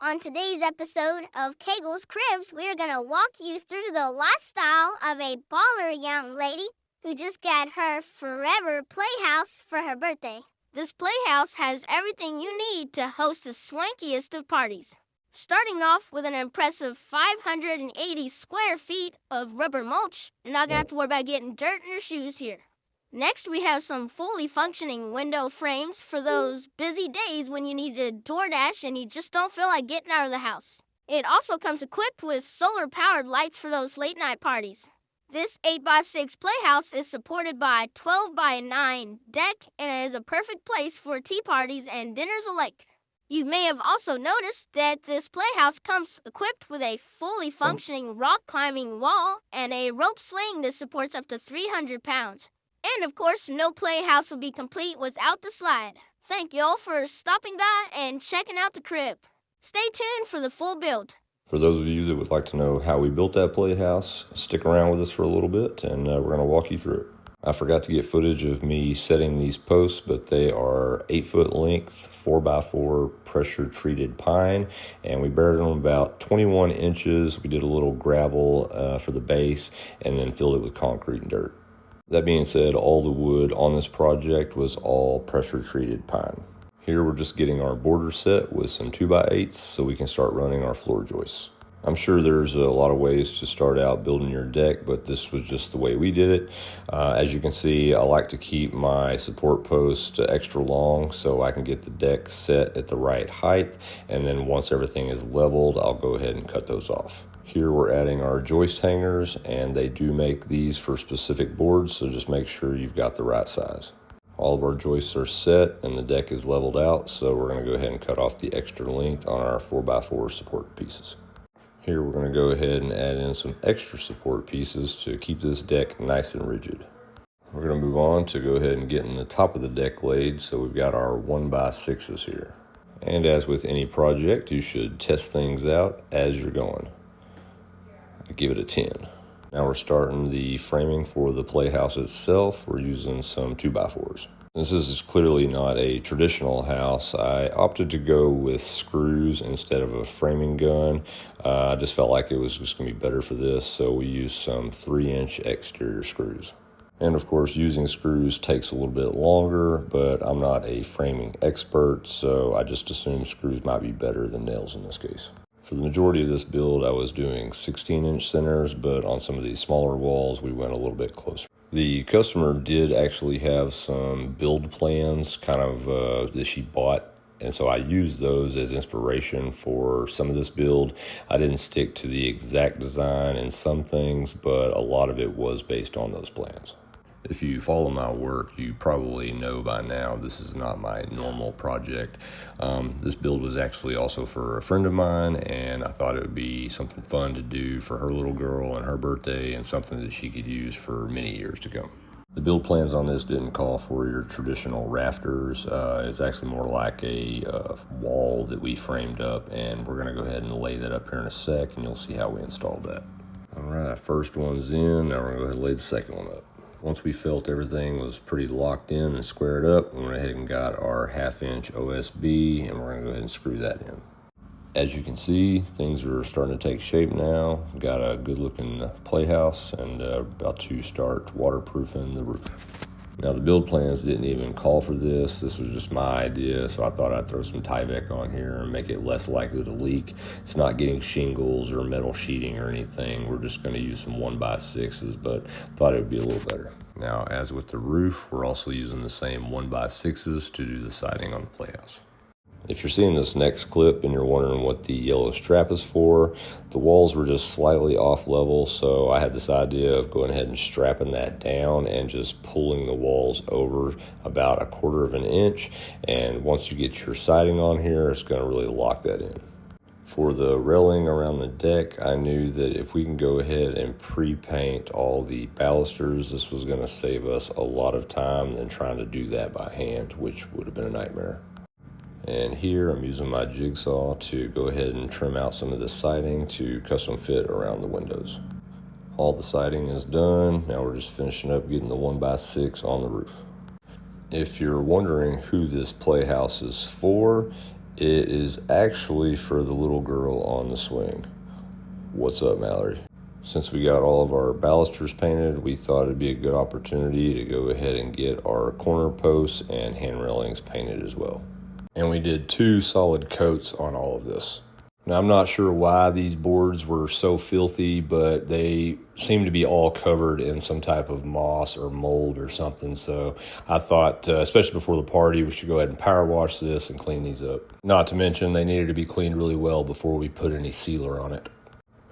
On today's episode of Kegel's Cribs, we're gonna walk you through the lifestyle of a baller young lady who just got her forever playhouse for her birthday. This playhouse has everything you need to host the swankiest of parties. Starting off with an impressive 580 square feet of rubber mulch, you're not gonna have to worry about getting dirt in your shoes here. Next, we have some fully functioning window frames for those busy days when you need to DoorDash and you just don't feel like getting out of the house. It also comes equipped with solar-powered lights for those late-night parties. This 8x6 playhouse is supported by a 12x9 deck and is a perfect place for tea parties and dinners alike. You may have also noticed that this playhouse comes equipped with a fully functioning rock climbing wall and a rope swing that supports up to 300 pounds. And of course, no playhouse would be complete without the slide. Thank you all for stopping by and checking out the crib. Stay tuned for the full build. For those of you that would like to know how we built that playhouse, stick around with us for a little bit and we're going to walk you through it. I forgot to get footage of me setting these posts, but they are 8-foot length, 4x4 pressure treated pine, and we buried them about 21 inches. We did a little gravel for the base and then filled it with concrete and dirt. That being said, all the wood on this project was all pressure treated pine. Here we're just getting our border set with some 2x8s so we can start running our floor joists. I'm sure there's a lot of ways to start out building your deck, but this was just the way we did it. As you can see, I like to keep my support posts extra long so I can get the deck set at the right height, and then once everything is leveled, I'll go ahead and cut those off. Here we're adding our joist hangers, and they do make these for specific boards, so just make sure you've got the right size. All of our joists are set and the deck is leveled out, so we're going to go ahead and cut off the extra length on our 4x4 support pieces. Here we're going to go ahead and add in some extra support pieces to keep this deck nice and rigid. We're going to move on to go ahead and get in the top of the deck laid, so we've got our 1x6s here. And as with any project, you should test things out as you're going. I give it a 10. Now we're starting the framing for the playhouse itself. We're using some 2x4s. This is clearly not a traditional house. I opted to go with screws instead of a framing gun. I just felt like it was just going to be better for this, so we used some 3-inch exterior screws. And of course, using screws takes a little bit longer, but I'm not a framing expert, so I just assumed screws might be better than nails in this case. For the majority of this build, I was doing 16-inch centers, but on some of these smaller walls, we went a little bit closer. The customer did actually have some build plans that she bought, and so I used those as inspiration for some of this build. I didn't stick to the exact design in some things, but a lot of it was based on those plans. If you follow my work, you probably know by now this is not my normal project. This build was actually also for a friend of mine, and I thought it would be something fun to do for her little girl and her birthday, and something that she could use for many years to come. The build plans on this didn't call for your traditional rafters. It's actually more like a wall that we framed up, and we're going to go ahead and lay that up here in a sec, and you'll see how we installed that. All right, first one's in. Now we're going to go ahead and lay the second one up. Once we felt everything was pretty locked in and squared up, we went ahead and got our 1/2-inch OSB, and we're going to go ahead and screw that in. As you can see, things are starting to take shape now. Got a good looking playhouse and about to start waterproofing the roof. Now the build plans didn't even call for this. This was just my idea, so I thought I'd throw some Tyvek on here and make it less likely to leak. It's not getting shingles or metal sheeting or anything. We're just going to use some 1x6s, but thought it would be a little better. Now, as with the roof, we're also using the same 1x6s to do the siding on the playhouse. If you're seeing this next clip and you're wondering what the yellow strap is for, the walls were just slightly off level, so I had this idea of going ahead and strapping that down and just pulling the walls over about 1/4 inch, and once you get your siding on here, it's going to really lock that in. For the railing around the deck, I knew that if we can go ahead and pre-paint all the balusters, this was going to save us a lot of time than trying to do that by hand, which would have been a nightmare. And here I'm using my jigsaw to go ahead and trim out some of the siding to custom fit around the windows. All the siding is done. Now we're just finishing up getting the 1x6 on the roof. If you're wondering who this playhouse is for, It is actually for the little girl on the swing. What's up, Mallory? Since we got all of our balusters painted, we thought it'd be a good opportunity to go ahead and get our corner posts and hand railings painted as well. And we did 2 solid coats on all of this. Now, I'm not sure why these boards were so filthy, but they seem to be all covered in some type of moss or mold or something. So I thought, especially before the party, we should go ahead and power wash this and clean these up. Not to mention, they needed to be cleaned really well before we put any sealer on it.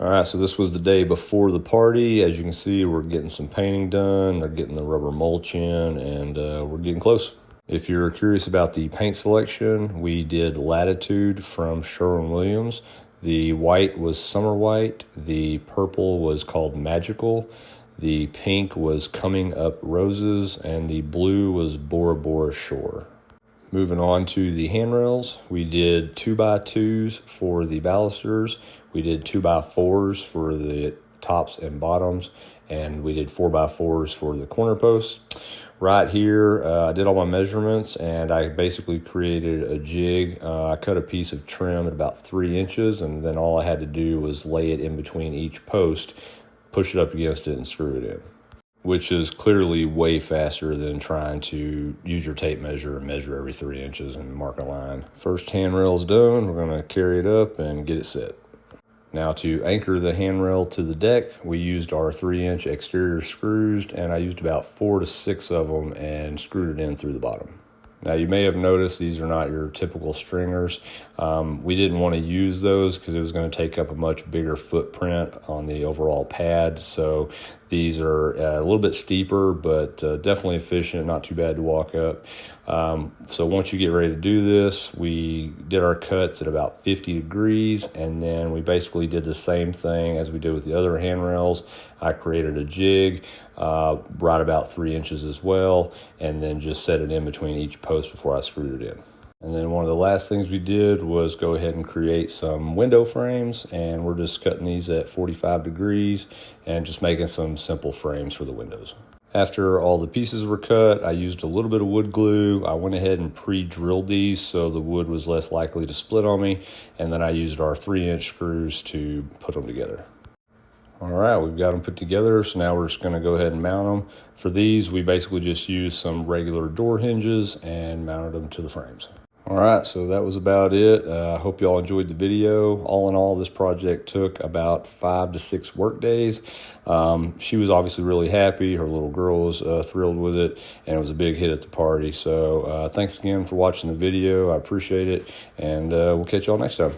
All right, so this was the day before the party. As you can see, we're getting some painting done. They're getting the rubber mulch in, and we're getting close. If you're curious about the paint selection, we did Latitude from Sherwin-Williams. The white was Summer White. The purple was called Magical. The pink was Coming Up Roses, and the blue was Bora Bora Shore. Moving on to the handrails, we did 2x2s for the balusters. We did 2x4s for the tops and bottoms, and we did 4x4s for the corner posts. Right here, I did all my measurements, and I basically created a jig. I cut a piece of trim at about 3 inches, and then all I had to do was lay it in between each post, push it up against it, and screw it in, which is clearly way faster than trying to use your tape measure and measure every 3 inches and mark a line. First handrail's done. We're going to carry it up and get it set. Now, to anchor the handrail to the deck, we used our 3-inch exterior screws, and I used about 4 to 6 of them and screwed it in through the bottom. Now, you may have noticed these are not your typical stringers. We didn't want to use those because it was going to take up a much bigger footprint on the overall pad. So these are a little bit steeper, but definitely efficient, not too bad to walk up. So once you get ready to do this, we did our cuts at about 50 degrees, and then we basically did the same thing as we did with the other handrails. I created a jig right about 3 inches as well, and then just set it in between each post before I screwed it in. And then one of the last things we did was go ahead and create some window frames, and we're just cutting these at 45 degrees and just making some simple frames for the windows. After all the pieces were cut, I used a little bit of wood glue. I went ahead and pre-drilled these so the wood was less likely to split on me, and then I used our 3-inch screws to put them together. All right, we've got them put together, so now we're just going to go ahead and mount them. For these, we basically just used some regular door hinges and mounted them to the frames. All right, so that was about it. I hope you all enjoyed the video. All in all, this project took about 5 to 6 work days. She was obviously really happy. Her little girl was thrilled with it, and it was a big hit at the party. So thanks again for watching the video. I appreciate it, and we'll catch y'all next time.